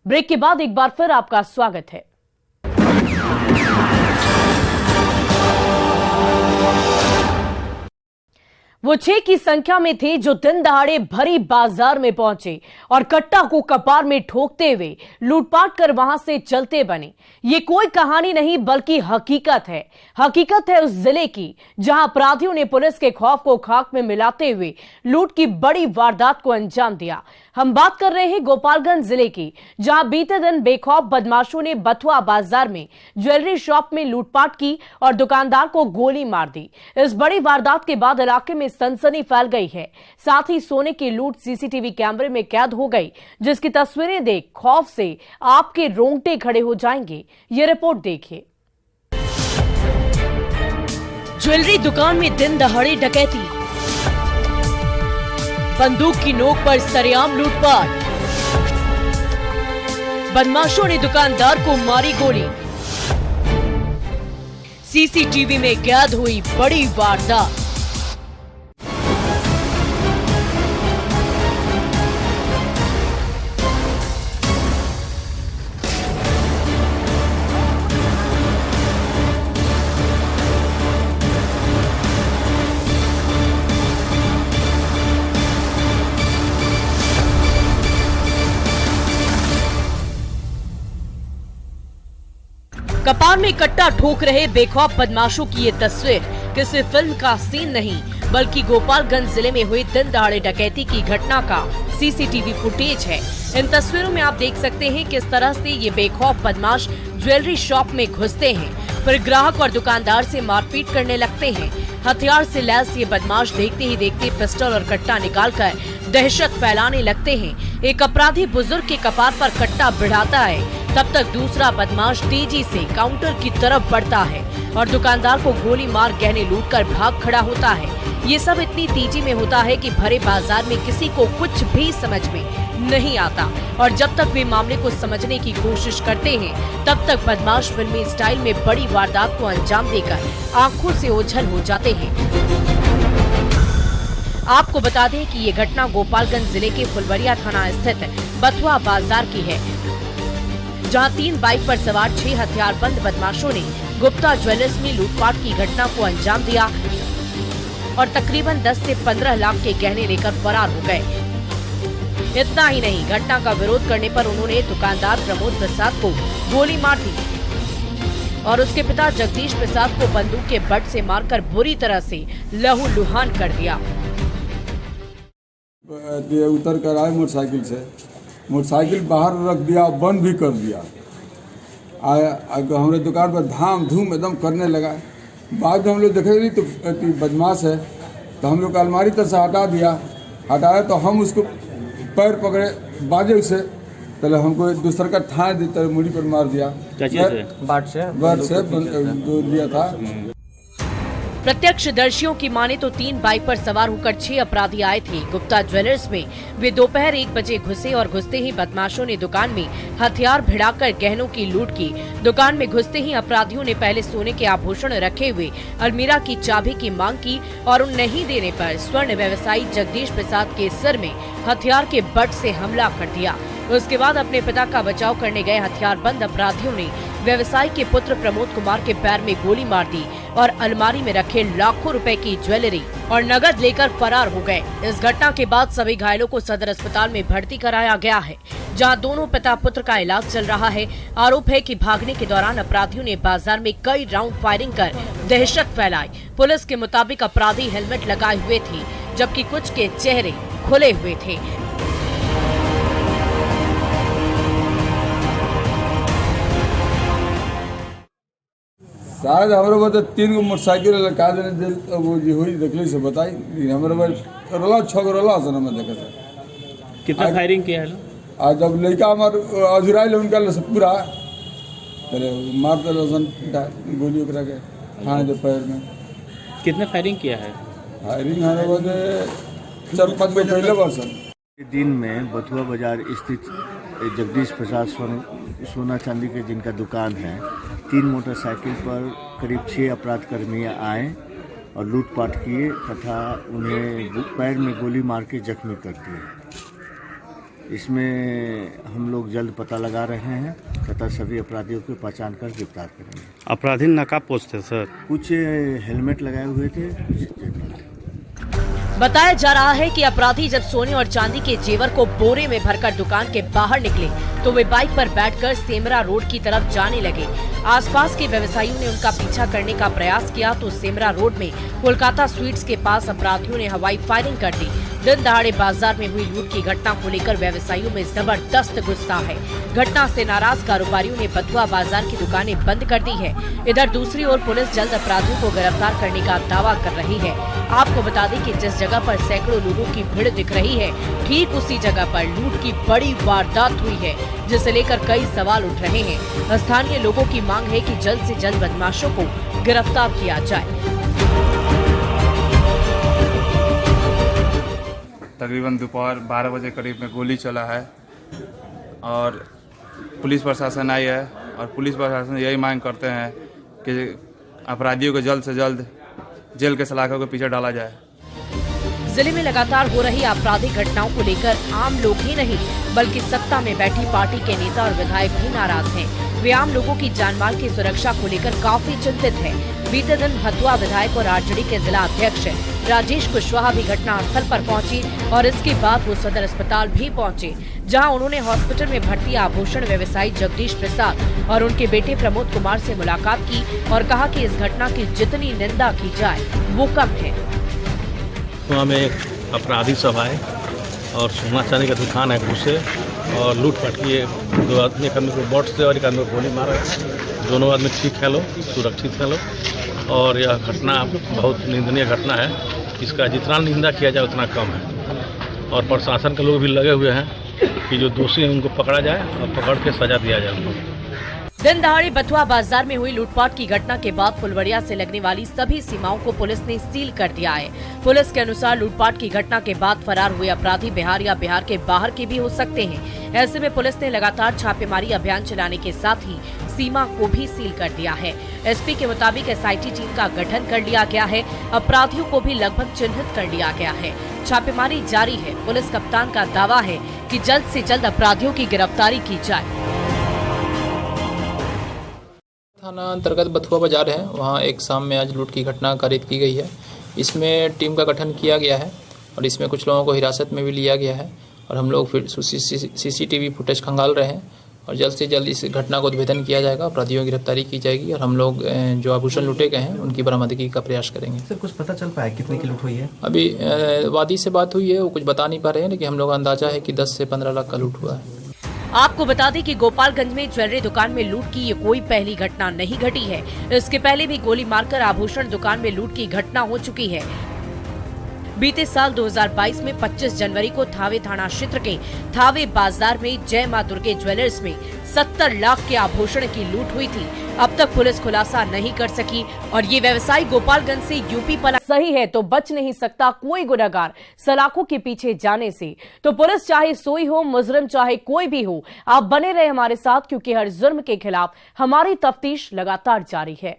Break के बाद एक बार फिर आपका स्वागत है। वो 6 की संख्या में थे जो दिन दहाड़े भरी बाजार में पहुंचे और कट्टा को कपार में ठोकते हुए लूटपाट कर वहां से चलते बने। ये कोई कहानी नहीं बल्कि हकीकत है। हकीकत है उस जिले की जहां अपराधियों ने पुलिस के खौफ को खाक में मिलाते हुए लूट की बड़ी वारदात को अंजाम दिया। हम बात कर रहे हैं गोपालगंज जिले की, जहां बीते दिन बेखौफ बदमाशों ने बथुआ बाजार में ज्वेलरी शॉप में लूटपाट की और दुकानदार को गोली मार दी। इस बड़ी वारदात के बाद इलाके में सनसनी फैल गई है। साथ ही सोने की लूट सीसीटीवी कैमरे में कैद हो गई, जिसकी तस्वीरें देख खौफ से आपके रोंगटे खड़े हो जाएंगे। ये रिपोर्ट देखिए। ज्वेलरी दुकान में दिन दहाड़े डकैती, बंदूक की नोक पर सरेआम लूटपाट, बदमाशों ने दुकानदार को मारी गोली, सीसीटीवी में कैद हुई बड़ी वारदात। कपार में कट्टा ठोक रहे बेखौफ बदमाशों की ये तस्वीर किसी फिल्म का सीन नहीं बल्कि गोपालगंज जिले में हुई दिन दहाड़े डकैती की घटना का सीसीटीवी फुटेज है। इन तस्वीरों में आप देख सकते हैं किस तरह से ये बेखौफ बदमाश ज्वेलरी शॉप में घुसते हैं, फिर ग्राहक और दुकानदार से मारपीट करने लगते हैं। हथियार से लैस ये बदमाश देखते ही देखते पिस्टल और कट्टा निकालकर दहशत फैलाने लगते हैं। एक अपराधी बुजुर्ग के कपार पर कट्टा भिड़ाता है, तब तक दूसरा बदमाश तेजी से काउंटर की तरफ बढ़ता है और दुकानदार को गोली मार गहने लूटकर भाग खड़ा होता है। ये सब इतनी तेजी में होता है कि भरे बाजार में किसी को कुछ भी समझ में नहीं आता और जब तक वे मामले को समझने की कोशिश करते हैं तब तक बदमाश फिल्मी स्टाइल में बड़ी वारदात को अंजाम देकर आंखों से ओझल हो जाते हैं। आपको बता दें कि ये घटना गोपालगंज जिले के फुलवरिया थाना स्थित बथुआ बाजार की है, जहां 3 बाइक पर सवार 6 हथियारबंद बदमाशों ने गुप्ता ज्वेलर्स में लूटपाट की घटना को अंजाम दिया और तकरीबन 10 से 15 लाख के गहने लेकर फरार हो गए। इतना ही नहीं, घटना का विरोध करने पर उन्होंने दुकानदार प्रमोद प्रसाद को गोली मार दी और उसके पिता जगदीश प्रसाद को बंदूक के बट से मारकर बुरी तरह से लहूलुहान कर दिया। उतर कर आए मोटरसाइकिल से, मोटरसाइकिल बाहर रख दिया, बंद भी कर दिया। हमारे दुकान पर धाम धूम एकदम करने लगा। बाद में हम लोग देखे नहीं तो बदमाश है, तो हम लोग अलमारी तरह से हटाया तो हम उसको पैर पकड़े, बाजे उसे, पहले हमको दूसरा का ठाए देता मुड़ी पर मार दिया। बाट से दिया था। प्रत्यक्षदर्शियों की माने तो 3 बाइक पर सवार होकर 6 अपराधी आए थे गुप्ता ज्वेलर्स में। वे दोपहर 1 बजे घुसे और घुसते ही बदमाशों ने दुकान में हथियार भिड़ाकर गहनों की लूट की। दुकान में घुसते ही अपराधियों ने पहले सोने के आभूषण रखे हुए अलमीरा की चाबी की मांग की और उन नहीं देने पर स्वर्ण व्यवसायी जगदीश प्रसाद के सिर में हथियार के बट से हमला कर दिया। उसके बाद अपने पिता का बचाव करने गए हथियारबंद अपराधियों ने व्यवसायी के पुत्र प्रमोद कुमार के पैर में गोली मार दी और अलमारी में रखे लाखों रुपए की ज्वेलरी और नगद लेकर फरार हो गए। इस घटना के बाद सभी घायलों को सदर अस्पताल में भर्ती कराया गया है, जहां दोनों पिता पुत्र का इलाज चल रहा है। आरोप है कि भागने के दौरान अपराधियों ने बाजार में कई राउंड फायरिंग कर दहशत फैलाई। पुलिस के मुताबिक अपराधी हेलमेट लगाए हुए थे, जबकि कुछ के चेहरे खुले हुए थे। शायद हमारे पास 3 गो मोटरसाइकिल लगा देने वो जी हुई देखली से बताई हमारे पास रोला 6 गो रोला से मैं देखा था। कितना फायरिंग किया है? आज जब लड़का हमार अजुराइल उनका पूरा पहले मार दिल गोली ओकरा के थाने के पैर में। कितने फायरिंग किया है? फायरिंग हमारे पास 4-5 गो पहले वर्षन दिन में बथुआ बाजार स्थित जगदीश प्रसाद सोना चांदी के जिनका दुकान है, 3 मोटरसाइकिल पर करीब 6 अपराध कर्मी आए और लूटपाट किए तथा उन्हें पैर में गोली मार के जख्मी कर दिए। इसमें हम लोग जल्द पता लगा रहे हैं तथा सभी अपराधियों को पहचान कर गिरफ्तार करेंगे। अपराधी नकाबपोश थे सर। कुछ हेलमेट लगाए हुए थे, कुछ जनरल थे। बताया जा रहा है कि अपराधी जब सोने और चांदी के जेवर को बोरे में भरकर दुकान के बाहर निकले तो वे बाइक पर बैठकर सेमरा रोड की तरफ जाने लगे। आसपास के व्यवसायियों ने उनका पीछा करने का प्रयास किया तो सेमरा रोड में कोलकाता स्वीट्स के पास अपराधियों ने हवाई फायरिंग कर दी। दिन दहाड़े बाजार में हुई लूट की घटना को लेकर व्यवसायियों में जबरदस्त गुस्सा है। घटना से नाराज कारोबारियों ने बथुआ बाजार की दुकानें बंद कर दी है। इधर दूसरी ओर पुलिस जल्द अपराधियों को गिरफ्तार करने का दावा कर रही है। आपको बता दें कि जिस जगह पर सैकड़ों लोगों की भीड़ दिख रही है, ठीक उसी जगह पर लूट की बड़ी वारदात हुई है, जिसे लेकर कई सवाल उठ रहे हैं। स्थानीय लोगों की मांग है कि जल्द से जल्द बदमाशों को गिरफ्तार किया जाए। तकरीबन दोपहर 12 बजे करीब में गोली चला है और पुलिस प्रशासन आई है और पुलिस प्रशासन यही मांग करते हैं कि अपराधियों को जल्द से जल्द जेल के सलाखों के पीछे डाला जाए। जिले में लगातार हो रही आपराधिक घटनाओं को लेकर आम लोग ही नहीं बल्कि सत्ता में बैठी पार्टी के नेता और विधायक भी नाराज हैं। वे आम लोगों की जानमाल की सुरक्षा को लेकर काफी चिंतित हैं। बीते दिन भथुआ विधायक और आरजेडी के जिला अध्यक्ष राजेश कुशवाहा भी घटना स्थल पर पहुंचे और इसके बाद वो सदर अस्पताल भी पहुंचे, जहां उन्होंने हॉस्पिटल में भर्ती आभूषण व्यवसायी जगदीश प्रसाद और उनके बेटे प्रमोद कुमार से मुलाकात की और कहा कि इस घटना की जितनी निंदा की जाए वो कम है। वहाँ में एक अपराधी सब आए और सोना चांदी का दुकान है घुसे और लूटपाट किए। दो आदमी, एक आदमी को बॉट से और एक आदमी को गोली मारा। दोनों आदमी ठीक है लोग, सुरक्षित है लोग और यह घटना बहुत निंदनीय घटना है। इसका जितना निंदा किया जाए उतना कम है और प्रशासन के लोग भी लगे हुए हैं कि जो दोषी हैं उनको पकड़ा जाए और पकड़ के सजा दिया जाए उनको। दिन दहाड़े बथुआ बाजार में हुई लूटपाट की घटना के बाद फुलवड़िया से लगने वाली सभी सीमाओं को पुलिस ने सील कर दिया है। पुलिस के अनुसार लूटपाट की घटना के बाद फरार हुए अपराधी बिहार या बिहार के बाहर के भी हो सकते हैं। ऐसे में पुलिस ने लगातार छापेमारी अभियान चलाने के साथ ही सीमा को भी सील कर दिया है। एसपी के मुताबिक एसआईटी टीम का गठन कर लिया गया है। अपराधियों को भी लगभग चिन्हित कर लिया गया है। छापेमारी जारी है। पुलिस कप्तान का दावा है कि जल्द से जल्द अपराधियों की गिरफ्तारी की जाए। थाना अंतर्गत बथुआ बाजार है, वहाँ एक शाम में आज लूट की घटना कारित की गई है। इसमें टीम का गठन किया गया है और इसमें कुछ लोगों को हिरासत में भी लिया गया है और हम लोग फिर सीसीटीवी फुटेज खंगाल रहे हैं और जल्द से जल्द इस घटना को उद्भेदन किया जाएगा, अपराधियों की गिरफ्तारी की जाएगी और हम लोग जो आभूषण लूटे गए हैं उनकी बरामदगी का प्रयास करेंगे। सर कुछ पता चल पाया कितने की लूट हुई है? अभी वादी से बात हुई है, वो कुछ बता नहीं पा रहे हैं, लेकिन हम लोग का अंदाजा है कि 10 से 15 लाख का लूट हुआ है। आपको बता दें कि गोपालगंज में ज्वेलरी दुकान में लूट की ये कोई पहली घटना नहीं घटी है। इसके पहले भी गोली मारकर आभूषण दुकान में लूट की घटना हो चुकी है। बीते साल 2022 में 25 जनवरी को थावे थाना क्षेत्र के थावे बाजार में जय मां दुर्गे ज्वेलर्स में 70 लाख के आभूषण की लूट हुई थी। अब तक पुलिस खुलासा नहीं कर सकी और ये व्यवसायी गोपालगंज से यूपी पला। सही है तो बच नहीं सकता कोई गुनहगार सलाखों के पीछे जाने से। तो पुलिस चाहे सोई हो, मुजरिम चाहे कोई भी हो, आप बने रहे हमारे साथ, क्योंकि हर जुर्म के खिलाफ हमारी तफ्तीश लगातार जारी है।